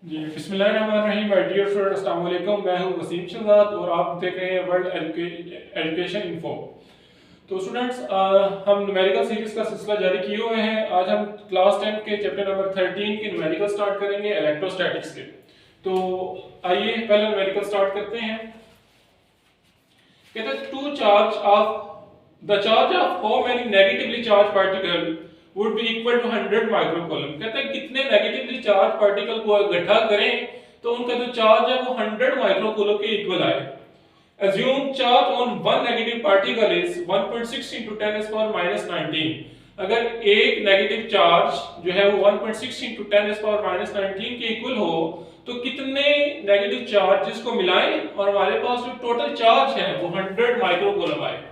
जी बिस्मिल्लाहिर्रहमानिर्रहीम my dear friends, अस्सलाम वालेकुम। मैं हूं वसीम शहजाद और आप देख रहे हैं वर्ल्ड एजुकेशन इन्फो। तो स्टूडेंट्स, हम न्यूमेरिकल सीरीज का सिलसिला जारी किए हुए हैं। आज हम क्लास 10 के चैप्टर नंबर 13 के न्यूमेरिकल स्टार्ट करेंगे, इलेक्ट्रोस्टैटिक्स के। तो आइए पहले न्यूमेरिकल स्टार्ट करते हैं। कहते हैं two charge of the charge of how many negatively charge particle would be equal to 100 microcoulomb. कहते हैं कितने नेगेटिवली चार्ज पार्टिकल को इकट्ठा करें तो उनका जो चार्ज है वो 100 माइक्रोकूलम के इक्वल आए। Assume charge on one negative particle is 1.6 into 10 is power minus 19। अगर एक नेगेटिव चार्ज जो है वो 1.6 into 10 is power minus 19 के इक्वल हो तो कितने नेगेटिव चार्जेस को मिलाएं और हमारे पास जो टोटल चार्ज है वो 100 माइक्रोकूलम आए।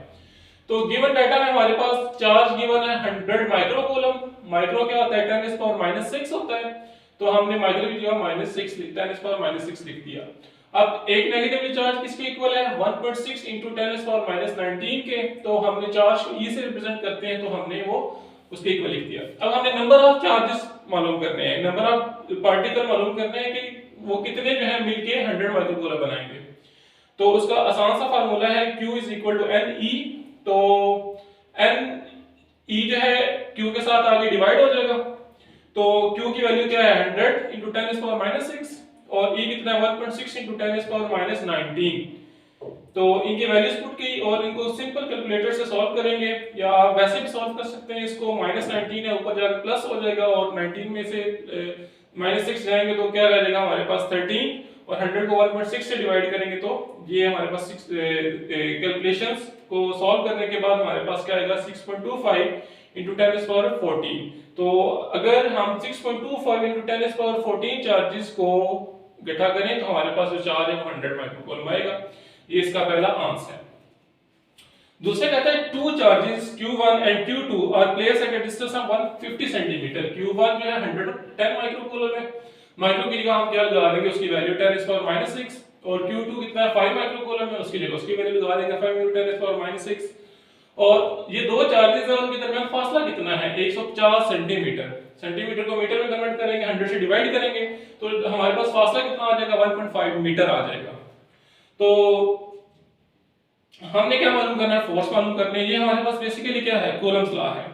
तो गिवन डाटा में हमारे पास चार्ज गिवन है 100 माइक्रोकूलम। माइक्रो क्या होता है? 10 is power minus 6 होता है, तो हमने माइक्रो की जगह -6 10 is power minus 6 लिख दिया। अब एक नेगेटिवली चार्ज किसके इक्वल है? 1.6 into 10 is power minus 19 के। तो हमने चार्ज को e से रिप्रेजेंट करते हैं, तो हमने वो उसके इक्वल लिख दिया। अब हमने नंबर ऑफ चार्जेस मालूम करने हैं, नंबर ऑफ पार्टिकल मालूम करने हैं कि वो कितने जो है मिलके 100 माइक्रोकूलम बनाएंगे। तो उसका आसान सा फार्मूला है Q is equal to NE। तो NE जो है Q के साथ आगे डिवाइड हो जाएगा। तो Q की वैल्यू क्या है? 100 into 10 is power minus 6 और E कितना है? 1.6 into 10 is power minus 19। तो इनकी वैल्यूज पुट की और इनको सिंपल कैलकुलेटर से सॉल्व करेंगे, या आप वैसे भी सॉल्व कर सकते हैं। इसको -19 है, ऊपर जाकर प्लस हो जाएगा और 19 में से -6 जाएंगे तो क्या रह जाएगा हमारे पास? 13। और 100 को 1.6 से डिवाइड करेंगे तो ये हमारे पास कैलकुलेशंस को सॉल्व करने के बाद हमारे पास क्या आएगा? 6.25 into 10 is power 14। तो अगर हम 6.25 into 10 is power 14 चार्जेस को इकट्ठा करें तो हमारे पास जो चार्ज है वो 100 माइक्रोकूलम आएगा। ये इसका पहला आंसर है। दूसरा कहता है two charges Q1 and Q2 are placed at a distance of 150 centimetre. Q1 जो है 110 माइक्रोकूलम है, माइक्रो की जगह हम क्या लगा देंगे? उसकी वैल्यू 10 is power minus 6। और Q2 कितना है? 5 माइक्रोकूलम है, उसकी जगह उसकी वैल्यू लगा देंगे 5 into 10 is power minus 6। और ये दो चार्जेस हैं, उनके दरमियान फासला कितना है? 150 सेंटीमीटर। सेंटीमीटर को मीटर में कन्वर्ट करेंगे, 100 से डिवाइड करेंगे तो हमारे पास फासला कितना आ जाएगा? 1.5 मीटर आ जाएगा। तो हमने क्या मालूम करना है? फोर्स मालूम करने हैं। ये हमारे पास बेसिकली क्या है? कूलम्स लॉ है।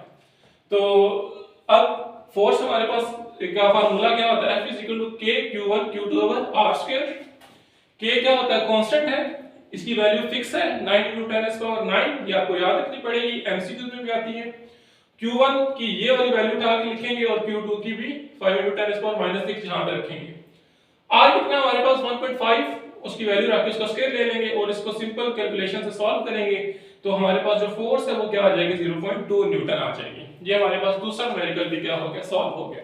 तो अब फोर्स हमारे पास का फार्मूला क्या होता है? F is equal to K Q1 Q2 over R square। K क्या होता है? कांस्टेंट है, इसकी वैल्यू फिक्स है 9 into 10 is power 9। ये आपको याद रखनी पड़ेगी, MCQ में भी आती है। Q1 की ये वाली वैल्यू उठा के लिखेंगे और Q2 की भी 5 into 10 is power minus 6 यहां पे रखेंगे। R कितना हमारे पास? 1.5, उसकी वैल्यू रख के उसका स्क्वायर ले लेंगे और इसको सिंपल कैलकुलेशन से सॉल्व करेंगे तो हमारे पास जो फोर्स है वो क्या आ जाएगी? 0.2 न्यूटन आ जाएगी। ये हमारे पास दूसरा न्यूमेरिकल भी क्या हो गया? सॉल्व हो गया।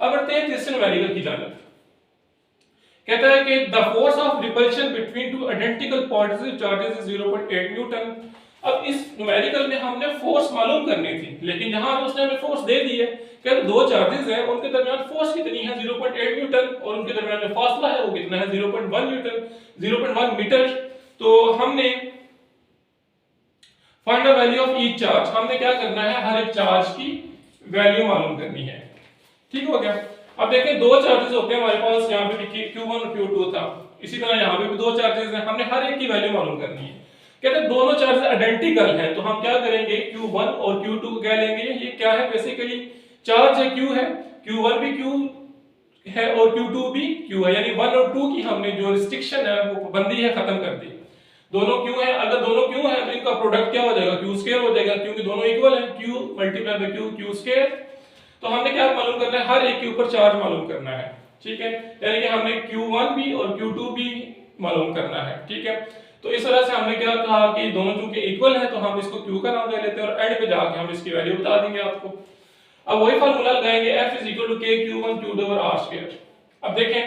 अब बढ़ते हैं तीसरे न्यूमेरिकल की जानब। कहता है कि the force of repulsion between two identical positive charges is 0.8 Newton. अब इस न्यूमेरिकल में हमने फोर्स मालूम करनी थी, लेकिन यहां उसने हमें फोर्स दे दी है। कहते दो चार्जेस हैं, उनके दरमियान फोर्स कितनी है? 0.8 न्यूटन और उनके दरमियान जो फासला है वो कितना है? 0.1 न्यूटन, 0.1 मीटर। तो हमने find the value of each charge. हमने क्या करना है? हर एक चार्ज की वैल्यू मालूम करनी है। ठीक हो गया। अब देखें दो चार्जेस होते हैं हमारे पास, यहाँ पे भी Q1 और Q2 था, इसी तरह यहाँ पे भी दो चार्जेस हैं, हमने हर एक की वैल्यू मालूम करनी है। कहते हैं दोनों चार्जेस आइडेंटिकल हैं, तो हम क्या करेंगे? Q1 और Q2 को क्या लेंगे? ये क्या है? बेसिकली चार्ज है Q है, Q1 भी Q है और Q2 भी Q है, यानी 1 और 2 की हमने जो रिस्ट्रिक्शन है वो पाबंदी है खत्म कर दी। दोनों Q है, अगर दोनों Q है तो इनका प्रोडक्ट क्या हो जाएगा? Q स्क्वायर हो जाएगा, क्योंकि दोनों इक्वल है। Q multiply by Q, Q square. तो हमने क्या मालूम करना है? हर एक के ऊपर चार्ज मालूम करना है। ठीक है, यानी कि हमने Q1 भी और Q2 भी मालूम करना है। ठीक है, तो इस तरह से हमने क्या कहा कि दोनों चूंकि इक्वल हैं तो हम इसको Q का नाम दे लेते हैं और एंड पे जाके हम इसकी वैल्यू बता देंगे आपको। अब वही फार्मूला लगाएंगे, F is equal to K Q1 Q2 over R square। अब देखें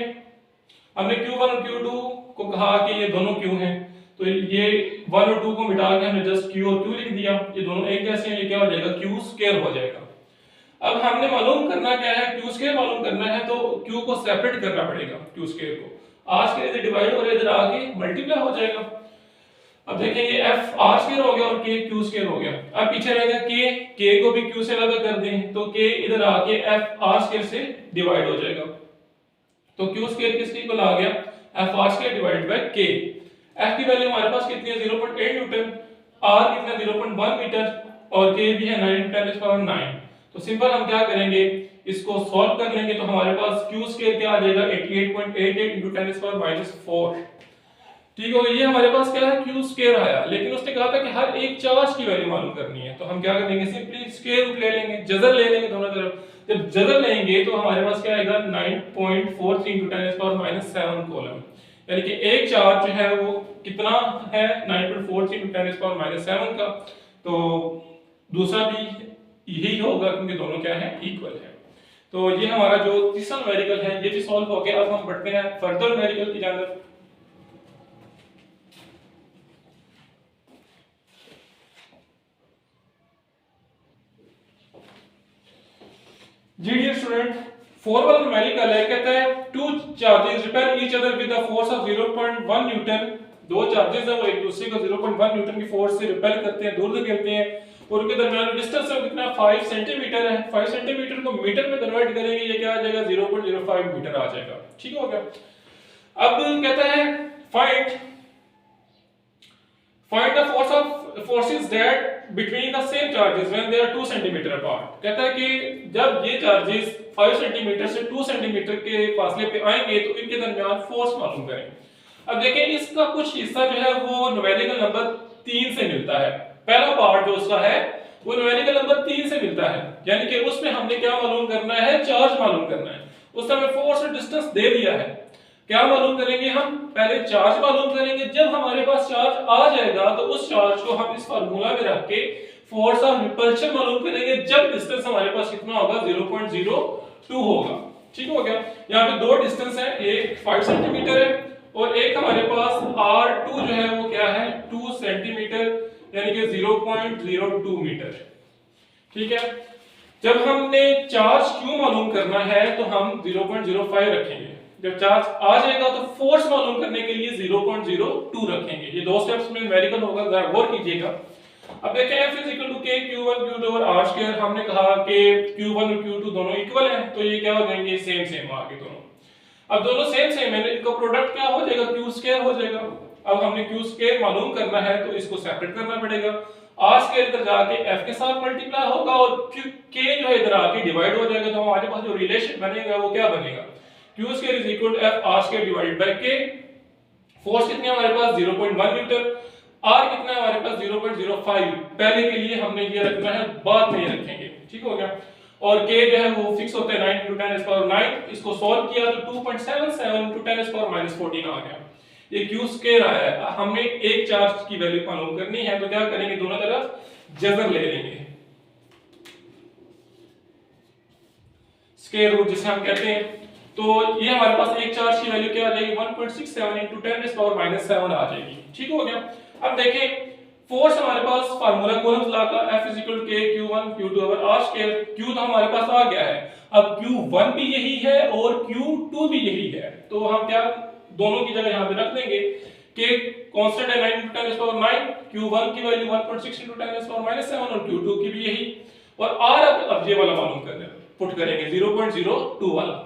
हमने Q1 और Q2 को कहा कि ये दोनों Q हैं, तो ये 1 और 2 को मिटा के हमने जस्ट Q और Q लिख दिया। ये दोनों एक जैसे हैं, ये क्या हो जाएगा? Q स्क्वायर हो जाएगा। अब हमने मालूम करना क्या है? Q स्क्वायर मालूम करना है, तो Q को सेपरेट करना पड़ेगा। Q स्क्वायर को R स्क्वायर से डिवाइड और इधर आके मल्टीप्लाई हो जाएगा। अब देखेंगे F R स्क्वायर हो गया और K Q स्क्वायर हो गया। अब पीछे रहेगा K को भी Q से अलग कर दें तो K इधर आके F R स्क्वायर से डिवाइड हो जाएगा। तो क्यू स्क्वायर किसके इक्वल आ गया, F R square divide by के। एफ की वैल्यू हमारे पास कितनी है 0.8 न्यूटन, आर कितना 0.1 मीटर और के भी है 9 × 10⁹। तो सिंपल हम क्या करेंगे, इसको सॉल्व कर लेंगे तो हमारे पास क्यू स्क्वायर क्या आ जाएगा 88.88 × 10⁴। ठीक हो गया। ये हमारे पास क्या है क्यू स्क्वायर आया, लेकिन उसने कहा था कि हर एक चार्ज की वैल्यू मालूम करनी है, तो हम क्या करेंगे सिंपली स्क्वायर रूट ले लेंगे, जजर ले लेंगे दोनों तरफ। जब जजर लेंगे तो हमारे पास क्या आएगा 9.43 × 10⁻7 कूलम, यानी कि एक चार्ज जो है वो कितना है 9.43 × 10⁻7 का, तो दूसरा भी यही होगा क्योंकि दोनों क्या है इक्वल है। तो ये हमारा जो तीसरा न्यूमेरिकल है ये भी सॉल्व हो गया। अब हम बढ़ते हैं फर्दर न्यूमेरिकल की जानब। जी डियर स्टूडेंट, 4 वाला न्यूमेरिकल है, कहता है two charges repel each other with the force of 0.1 Newton. दो चार्जेस हैं वो एक दूसरे को 0.1 न्यूटन की फोर्स से रिपेल करते हैं, दूर धकेलते हैं, और उनके दरमियान डिस्टेंस है कितना 5 सेंटीमीटर है। 5 सेंटीमीटर को मीटर में कन्वर्ट करेंगे, ये क्या आ जाएगा 0.05 मीटर आ जाएगा। ठीक हो गया। अब कहता है find the force of forces that between the same charges when they are 2 centimetre apart. कहता है कि जब ये चार्जेस 5 सेंटीमीटर से 2 सेंटीमीटर के फासले पे आएंगे तो इनके दरमियान फोर्स मालूम करें। अब देखें इसका कुछ हिस्सा जो है वो न्यूमेरिकल नंबर 3 से मिलता है। पहला पार्ट जो उसका है वो न्यूमेरिकल नंबर 3 से मिलता है, यानी कि उसमें हमने क्या मालूम करना है, चार्ज मालूम करना है। उस समय फोर्स और डिस्टेंस दे दिया है, क्या मालूम करेंगे हम, पहले चार्ज मालूम करेंगे। जब हमारे पास चार्ज आ जाएगा तो उस चार्ज को हम इस फार्मूला में रख के फोर्स ऑफ रिपल्शन मालूम करेंगे जब डिस्टेंस हमारे पास कितना होगा 0.02 होगा। ठीक हो गया। यहाँ पे दो डिस्टेंस है, एक 5 सेंटीमीटर है और एक हमारे पास R2 जो है वो क्या है 2 सेंटीमीटर, यानी कि 0.02 मीटर। ठीक है। जब हमने चार्ज क्यू मालूम करना है तो हम 0.05 रखेंगे, जब चार्ज आ जाएगा तो फोर्स मालूम करने के लिए 0.02 रखेंगे। ये दो स्टेप्स में न्यूमेरिकल होगा, जरा गौर कीजिएगा। अब देखें F = K Q1 Q2 और R स्क्वायर। हमने कहा कि Q1 और Q2 दोनों इक्वल हैं, तो ये क्या हो जाएंगे सेम आगे दोनों। अब दोनों सेम है, इनका प्रोडक्ट क्या हो जाएगा Q स्क्वायर हो जाएगा। अब हमने Q स्क्वायर मालूम करना है तो इसको सेपरेट करना पड़ेगा। R स्क्वायर इधर जाके F के साथ मल्टीप्लाई होगा और फिर K जो है इधर आके डिवाइड हो जाएगा, तो हमारे पास जो रिलेशन बनेगा वो क्या बनेगा, Q square = F R square divided by K। Force कितनी है हमारे पास 0.1 न्यूटन, R कितना है हमारे पास 0.05। पहले के लिए हमने ये रखना है, बाद में ये रखेंगे। ठीक हो गया। और K जो है वो फिक्स होता है 9 × 10⁹। इसको सॉल्व किया तो 2.77 × 10⁻14 आ गया। ये Q स्क्वायर आया है। हमने एक चार्ज की वैल्यू मालूम करनी है तो क्या करेंगे, दोनों तरफ जबर ले लेंगे, स्क्वायर रूट जिसे हम कहते हैं। तो ये हमारे पास एक चार्ज की वैल्यू क्या आ जाएगी 1.67 × 10⁻7 आ जाएगी। ठीक हो गया। अब देखें फोर्स हमारे पास फार्मूला कूलम्स लॉ का F = K Q1 Q2 R square. Q तो हमारे पास आ गया है, अब Q1 भी यही है और Q2 भी यही है, तो हम क्या दोनों की जगह यहाँ पे रख देंगे। K कांस्टेंट है 9 × 10⁹। Q1 की वैल्यू 1.6 × 10⁻7 और Q2 की भी यही, और R अब ये वाला मालूम करना है, पुट करेंगे 0.02 वाला,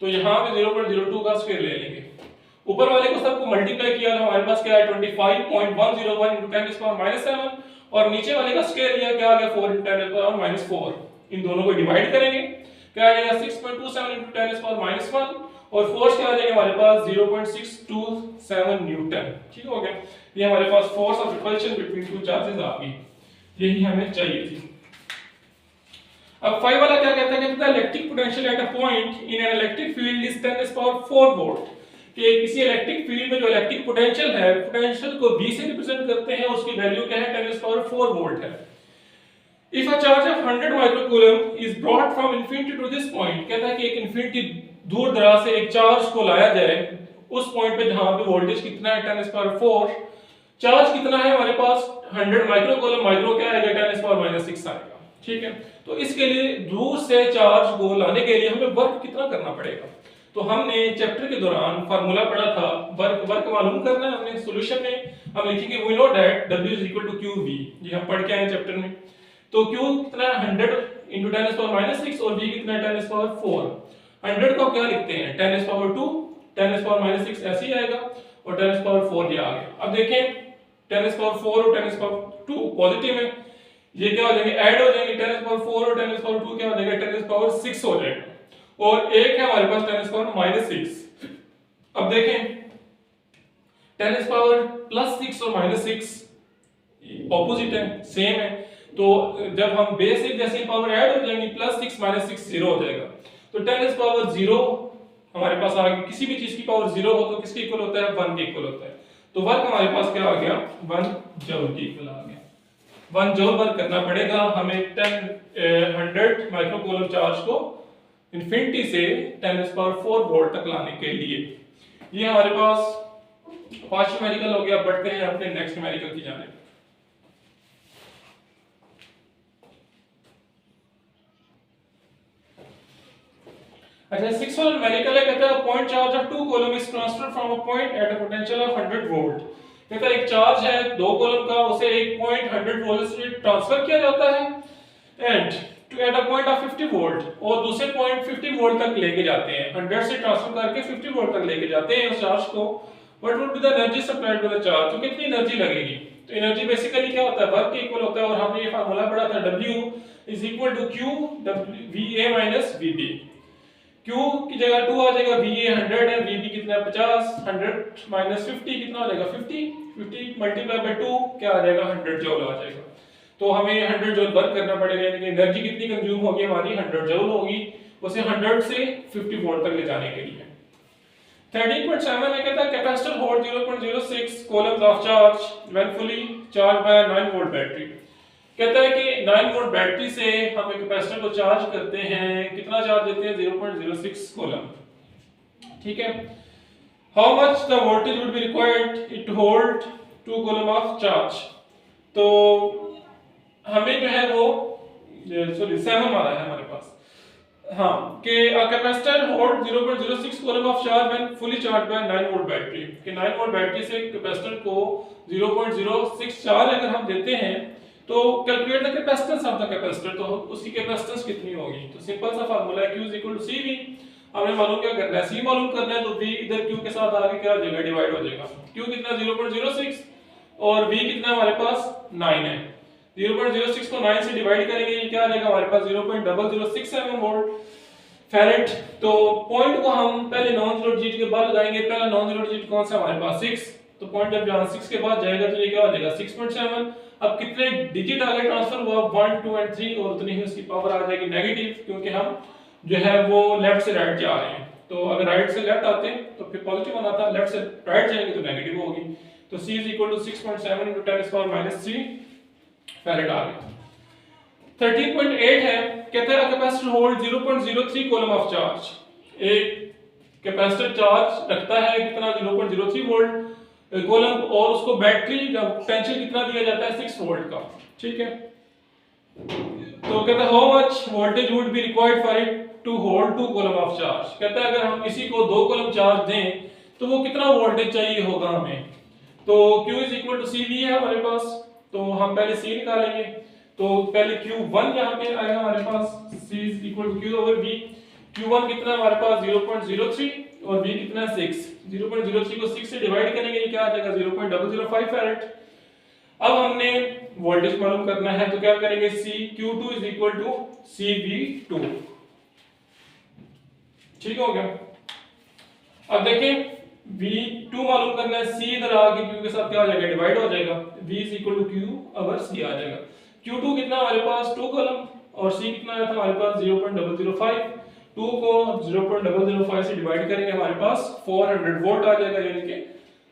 तो यहाँ पे 0.02 का स्क्वायर ले लेंगे। ऊपर वाले को सबको मल्टीप्लाई किया तो हमारे पास क्या है 25.101 × 10⁻7 और नीचे वाले का स्क्वायर लिया, क्या आ गया 4 × 10⁻4। इन दोनों को डिवाइड करेंगे, क्या आ जाएगा 6.27 × 10⁻1 और फोर्स क्या आ जाएगा हमारे पास 0.627 न्यूटन। ठीक हो गया। ये हमारे पास force of repulsion between two charges आ गई, यही हमें चाहिए थी। अब 5 वाला क्या कहता है, कहता है electric potential at a point in an electric field is 10⁻4 volt. कि किसी इलेक्ट्रिक फील्ड में जो इलेक्ट्रिक पोटेंशियल है, पोटेंशियल को V से रिप्रेजेंट करते हैं, उसकी वैल्यू क्या है 10⁻4 वोल्ट है। If a charge of 100 microcoulomb is brought from infinity to this point, कहता है कि एक इंफिनिटी दूर दराज से एक चार्ज को लाया जाए उस पॉइंट पे जहां पे वोल्टेज कितना है 10⁻4, चार्ज कितना है हमारे पास 100 माइक्रोकूलम, माइक्रो क्या आएगा 10⁻6 आएगा। ठीक है। तो इसके लिए दूर से चार्ज को लाने के लिए हमें वर्क कितना करना पड़ेगा, तो हमने चैप्टर के दौरान फार्मूला पढ़ा था, वर्क मालूम करना है हमने। सॉल्यूशन में हम लिखेंगे we know that W = QV, ये हम पढ़ के आए चैप्टर में। तो Q कितना है 100 × 10⁻6 और V कितना है 10⁻4। 100 को क्या लिखते हैं 10⁻², 10⁻⁻6 ऐसे ही आएगा, और 10⁻4 ये आ गया। अब देखें 10⁻4 और 10⁻2 पॉजिटिव है, ये क्या हो जाएंगे, ऐड हो जाएंगे। 10⁻4 और 10⁻2 क्या हो जाएगा, 10⁻6 हो जाएगा, और एक है हमारे पास 10⁻6। अब देखें 10⁻6 और -6 ऑपोजिट है, सेम है, तो जब हम बेसिक जैसी पावर ऐड हो जाएंगी +6 -6 0 हो जाएगा। तो 10⁻0 हमारे पास आ गया, किसी भी चीज की पावर 0 हो तो किसके इक्वल होता है, 1 के इक्वल होता है। तो वर्क हमारे पास क्या आ गया, 1 जूल के इक्वल आ गया। 1 जूल वर्क करना पड़ेगा हमें 100 माइक्रोकूलम चार्ज को इंफिनिटी से 10⁻4 वोल्ट तक लाने के लिए। ये हमारे पास फर्स्ट न्यूमेरिकल हो गया। बढ़ते हैं अपने नेक्स्ट न्यूमेरिकल की जानिब। अच्छा, 6 वाला न्यूमेरिकल है, कहता है point charge of 2 coulomb is transferred from a point at a potential of 100 volt. कहता है एक चार्ज है 2 कूलम का, उसे एक पॉइंट 100 वोल्ट से ट्रांसफर किया जाता है and two at a point of 50 volt, और दूसरे पॉइंट 50 वोल्ट तक लेके जाते हैं। 100 से ट्रांसफर करके 50 वोल्ट तक लेके जाते हैं उस चार्ज को। What would be the energy supplied by the charge, तो कितनी एनर्जी लगेगी। तो एनर्जी बेसिकली क्या होता है, वर्क के इक्वल होता है, और हमने ये फार्मूला पढ़ा था W is equal to Q VA minus VB। Q की जगह 2 आ जाएगा, VA 100 है, VB कितना है 50, 100 माइनस 50 कितना हो जाएगा 50 मल्टीप्लाई बाय 2 क्या आ जाएगा 100 जूल आ जाएगा। तो हमें 100 जूल वर्क करना पड़ेगा, यानी कि एनर्जी कितनी कंज्यूम होगी हमारी 100 जूल होगी, उसे 100 से 50 वोल्ट तक ले जाने के लिए। 13.7 है, कहता है capacitor hold 0.06 Coulomb's of charge when fully charge by 9 volt battery. कहता है कि 9 वोल्ट बैटरी से हम एक कैपेसिटर को चार्ज करते हैं, कितना चार्ज देते हैं 0.06 कूलम, ठीक है। How much the voltage would be required it to hold 2 coulomb of charge. तो हमें जो है वो सॉरी 7 आ रहा है हमारे पास, हाँ, कि a capacitor hold 0.06 coulomb of charge when fully charged by 9 volt battery, कि 9 वोल्ट बैटरी से कैपेसिटर को 0.06 चार्ज अगर हम देते हैं तो calculate the capacitance of the capacitor, तो उसकी कैपेसिटेंस कितनी होगी। तो सिंपल सा फार्मूला है Q is equal to CV। हमने मालूम क्या करना है, C मालूम करना है, तो V इधर Q के साथ आगे क्या हो जाएगा, डिवाइड हो जाएगा। Q कितना 0.06 और V कितना हमारे पास 9 है। 0.06 को 9 से डिवाइड करेंगे, ये क्या आ जाएगा हमारे पास 0.0067 वोल्ट फैरेड। तो पॉइंट को हम पहले नॉन जीरो डिजिट के बाद लगाएंगे। पहला नॉन जीरो डिजिट कौन सा हमारे पास 6, तो पॉइंट जब यहां 6 के बाद जाएगा तो ये क्या हो जाएगा 6.7। अब कितने डिजिट आगे ट्रांसफर हुआ 1 2 एंड 3, और उतनी ही उसकी पावर आ जाएगी नेगेटिव, क्योंकि हम जो है वो लेफ्ट से राइट जा रहे हैं। तो अगर राइट से लेफ्ट आते हैं तो फिर पॉजिटिव बनाता है, लेफ्ट से राइट जाएंगे तो नेगेटिव होगी। तो C is equal to 6.7 × 10⁻³ farad आ गया। 13.8 है, कहता है capacitor hold 0.03 coulomb of charge. एक कैपेसिटर चार्ज रखता है कितना 0.03 वोल्ट कूलम, और उसको बैटरी का पोटेंशियल कितना दिया जाता है 6 वोल्ट का, ठीक है। तो कहता है how much voltage would be required for it to hold 2 coulomb of charge. कहता है अगर हम इसी को 2 कूलम चार्ज दें तो वो कितना वोल्टेज चाहिए होगा हमें। तो Q is equal to CV है हमारे पास, तो हम पहले C निकालेंगे। तो पहले Q1 यहाँ पे आएगा हमारे पास, C is equal to Q over V। Q1 कितना हमारे पास 0.03 और V कितना 6। 0.03 को 6 से डिवाइड करेंगे, ये क्या आ जाएगा 0.005 फैरेड। अब हमने वोल्टेज मालूम करना है, तो क्या करेंगे Q2 is equal to CV2, ठीक हो गया। अब देखें V2 मालूम करना है, C इधर आके Q के साथ क्या हो जाएगा डिवाइड हो जाएगा, V is equal to Q over C आ जाएगा। Q2 कितना हमारे पास 2 कॉलम, और C कितना आया था हमारे पास 0.005। 2 को 0.005 से डिवाइड करेंगे हमारे पास 400 वोल्ट आ जाएगा, यानी कि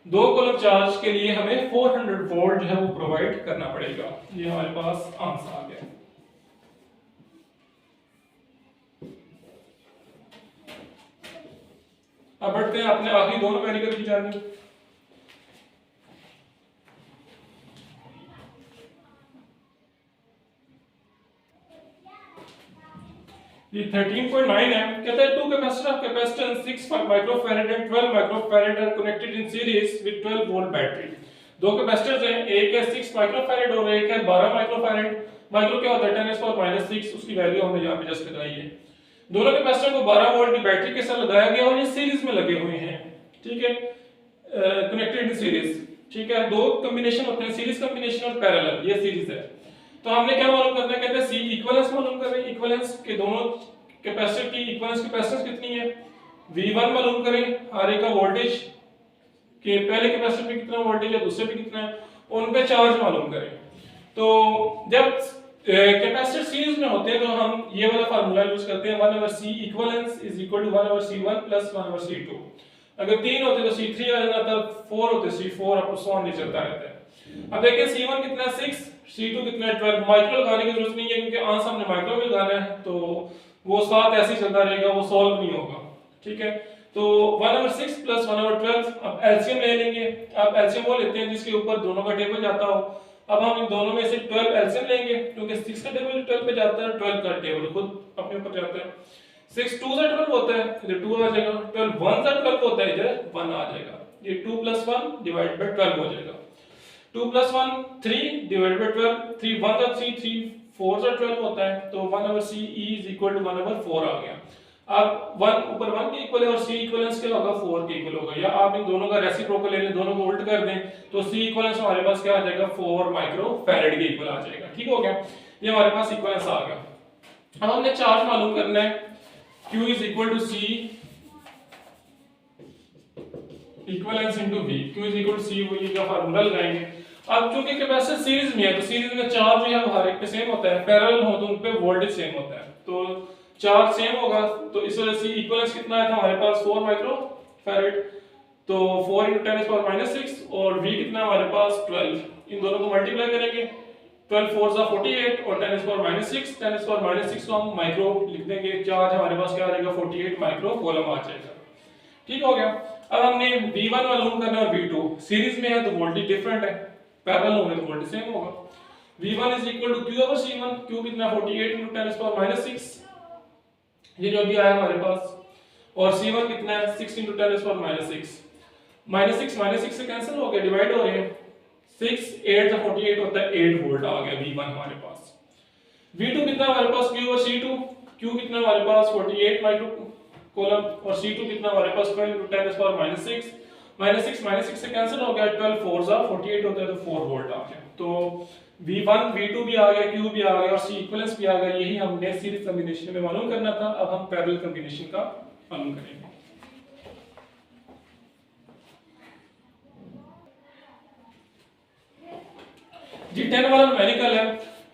2 कॉलम चार्ज के लिए हमें 400 वोल्ट जो है वो प्रोवाइड करना पड़ेगा। ये हमारे पास आंसर आ गया। अब बढ़ते हैं अपने आखिरी दोनों न्यूमेरिकल की जानिब। ये 13.9 है, कहता है 2 capacitor of capacitance 6 microfarad and 12 microfarad are connected in series with 12 volt battery. दो कैपेसिटर्स हैं, एक है 6 माइक्रोफैरेड और एक है 12 माइक्रोफैरेड। माइक्रो क्या होता है 10⁻⁻6, उसकी वैल्यू हमने यहां पे जस्ट लगाई है। दोनों कैपेसिटर को 12 वोल्ट की बैटरी के साथ लगाया गया और ये सीरीज में लगे हुए हैं, ठीक है, कनेक्टेड इन सीरीज, ठीक है। दो कॉम्बिनेशन होते हैं, सीरीज कॉम्बिनेशन और पैरेलल, ये सीरीज है। तो हमने क्या मालूम करना है, कहते हैं सी इक्विवेलेंस मालूम कर रहे हैं, इक्विवेलेंस के दोनों कैपेसिटर की इक्विवेलेंस कैपेसिटेंस कितनी है, V1 मालूम करें, हर एक का वोल्टेज कि पहले कैपेसिटर पे कितना वोल्टेज है, दूसरे पे कितना है, उन पे चार्ज मालूम करें। तो जब कैपेसिटर सीरीज में होते हैं तो हम ये वाला फार्मूला यूज करते हैं 1/C equivalence is equal to 1/C1 plus 1/C2। अगर 3 होते तो C3 आ जाता, तब 4 होते C4, अप सो ऑन चलता रहता है। अब देखिए C1 कितना है 6, C2 कितना है 12। माइक्रो लगाने की जरूरत नहीं है क्योंकि आंसर हमने माइक्रो में लगाना है, तो वो साथ ऐसे ही चलता रहेगा, वो सॉल्व नहीं होगा, ठीक है। तो 1/6 प्लस 1/12, अब एलसीएम ले लेंगे। अब एलसीएम वो लेते हैं जिसके ऊपर दोनों का टेबल जाता हो। अब हम इन दोनों में से 12 एलसीएम लेंगे क्योंकि 6 का टेबल 12 पे जाता है, 12 का टेबल खुद अपने ऊपर जाता है। 6 2 से 12 होता है, इधर 2 आ जाएगा, 12 1 से 12 होता है, इधर 1 आ जाएगा। ये 2 + 1 डिवाइड बाय 12 हो जाएगा। 2 + 1 3 डिवाइड बाय 12, 3 1 जा 3, 3 4 से 12 होता है, तो 1/C इज इक्वल टू 1/4 आ गया। अब 1 ऊपर 1 के इक्वल है और C इक्विवेलेंस क्या होगा, 4 के इक्वल होगा। या आप इन दोनों का रेसिप्रोकल ले लें, दोनों को उल्ट कर दें, तो C इक्विवेलेंस हमारे पास क्या आ जाएगा, 4 माइक्रो फैराड के इक्वल आ जाएगा, ठीक हो गया। ये हमारे पास इक्विवेलेंस आ गया। अब हमने चार्ज मालूम करना है, Q is equal to C equivalence into V। Q is equal to C, वो ये का फार्मूला लगाएंगे। अब चूंकि कैपेसिटर सीरीज में है तो सीरीज में चार्ज जो है वो हर एक पे सेम होता है, पैरेलल हो तो उन पे वोल्टेज सेम होता है, तो चार्ज सेम होगा। तो इस वजह से इक्विवेलेंस कितना आया था हमारे पास 4 माइक्रो फैराड, तो 4 × 10⁻⁶ और V कितना हमारे पास 12। इन दोनों को मल्टीप्लाई करेंगे, 12 4 सा 48 और 10⁻⁶, 10⁻⁶ को हम माइक्रो लिख देंगे। चार्ज हमारे पास क्या आ जाएगा, 48 माइक्रो कूलम आ जाएगा, ठीक हो गया। अब हमने V1 मालूम करना है और V2, सीरीज में है तो वोल्टेज डिफरेंट है, पैरेलल होंगे तो वोल्टेज सेम होगा। V1 is equal to Q/C1, Q कितना 48 × 10⁻⁶, ये जो भी आया हमारे पास, और C1 कितना है 6 × 10⁻⁶, -6 से कैंसिल हो गया, डिवाइड हो रहे हैं, 6 8 से 48 होता है, 8 वोल्ट आ गया V1 हमारे पास। V2 कितना हमारे पास Q/C2, Q कितना हमारे पास 48 माइक्रो कूलम और C2 कितना हमारे पास 12 × 10⁻⁶, -6 से कैंसिल हो गया, 12 4 सा 48 होता है, तो 4 वोल्ट आ गया। तो V1 V2 भी आ गया, Q भी आ गया और C इक्विवेलेंस भी आ गया। यही हमने सीरीज कॉम्बिनेशन में मालूम करना था। अब हम पैरेलल कॉम्बिनेशन का मालूम करेंगे। जी 10 वाला न्यूमेरिकल है।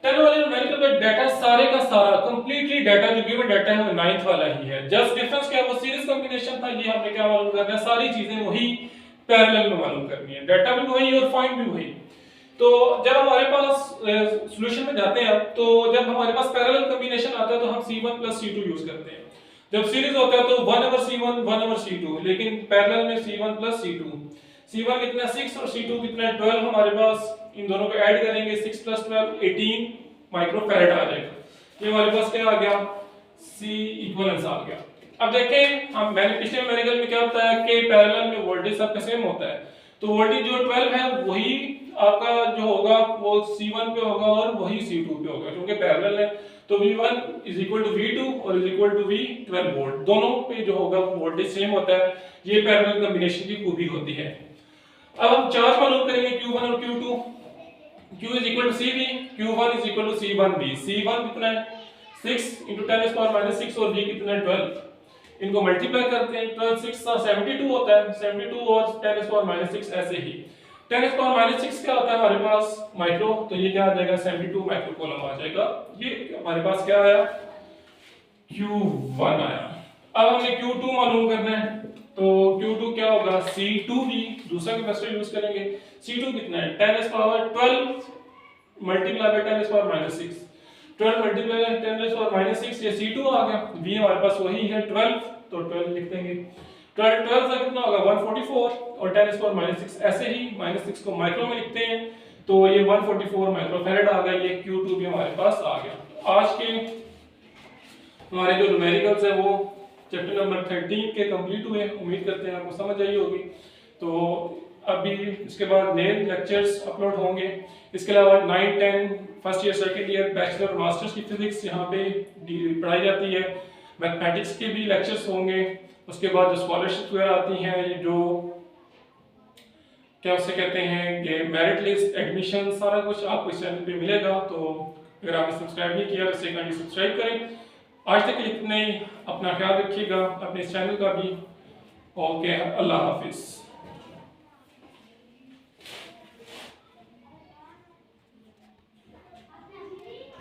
10 वाले न्यूमेरिकल में डाटा सारे का सारा कंप्लीटली डाटा जो गिवन डाटा है वो 9th वाला ही है। जस्ट डिफरेंस क्या है, वो सीरीज कॉम्बिनेशन था, ये हमने क्या मालूम करना है, सारी चीजें वही पैरेलल में मालूम करनी है, डाटा भी वही और पॉइंट भी वही। तो जब हमारे पास सॉल्यूशन में जाते हैं, तो जब हमारे पास पैरेलल कॉम्बिनेशन आता है तो हम C1 + C2 यूज करते हैं। जब सीरीज होता है तो 1/C1 1/C2, लेकिन पैरेलल में C1 + C2। C1 कितना 6 और C2 कितना 12 हमारे पास, इन दोनों को ऐड करेंगे, 6 + 12 18 माइक्रो फैराड आ जाएगा। ये हमारे पास क्या आ गया, C इक्विवेलेंस आ गया। अब देखें, हम मैंने पिछले न्यूमेरिकल में क्या बताया कि पैरेलल में वोल्टेज सबका सेम होता है, तो वोल्टेज जो 12 है वही आपका जो होगा वो C1 पे होगा और वही C2 पे होगा, क्योंकि पैरेलल है। तो V1 = V2 और = V 12 वोल्ट, दोनों पे जो होगा वोल्टेज सेम होता है। ये पैरेलल कॉम्बिनेशन की खूबी होती है। अब हम चार्ज मालूम करेंगे Q1 और Q2। Q = CV, Q1 = C1V। C1 कितना है 6 × 10⁻⁶ और V कितना है 12। इनको मल्टीप्लाई करते हैं, 12 6 सा 72 होता है, 72 और 10⁻⁶ ऐसे ही। 10⁻⁶ क्या होता है हमारे पास, माइक्रो, तो ये क्या आ जाएगा 72 माइक्रो कूलम आ जाएगा। ये हमारे पास क्या आया, Q1 आया। अब हमें Q2 मालूम करना है, तो Q2 क्या होगा, C2V, दूसरा कैपेसिटर यूज करेंगे। C2 कितना है 10⁻12 मल्टीप्लाई बाय 10⁻⁶, 12 मल्टीप्लाई बाय 10⁻⁶, ये C2 आ गया। V हमारे पास वही है 12, तो 12 लिख देंगे। 12 से कितना होगा 144 और 10⁻⁶, ऐसे ही -6 को माइक्रो में लिखते हैं, तो ये 144 माइक्रोफैराड आ गया। ये Q2 भी हमारे पास आ गया। आज के हमारे जो न्यूमेरिकल्स है वो चैप्टर नंबर 13 के कंप्लीट हुए। उम्मीद करते हैं आपको समझ आई होगी। तो अभी इसके बाद नए लेक्चर्स अपलोड होंगे। इसके अलावा 9 10 first year second year bachelor और मास्टर्स की फिजिक्स यहाँ पे पढ़ाई जाती है। मैथमेटिक्स के भी लेक्चर्स होंगे। उसके बाद जो स्कॉलरशिप वगैरह आती हैं, ये जो क्या उसे कहते हैं कि मेरिट लिस्ट, एडमिशन, सारा कुछ आपको इस चैनल पे मिलेगा। तो अगर आपने सब्सक्राइब नहीं किया तो इसे काइंडली सब्सक्राइब करें। आज तक के लिए इतना ही, अपना ख्याल रखिएगा, अपने इस चैनल का भी। ओके, अल्लाह हाफिज़।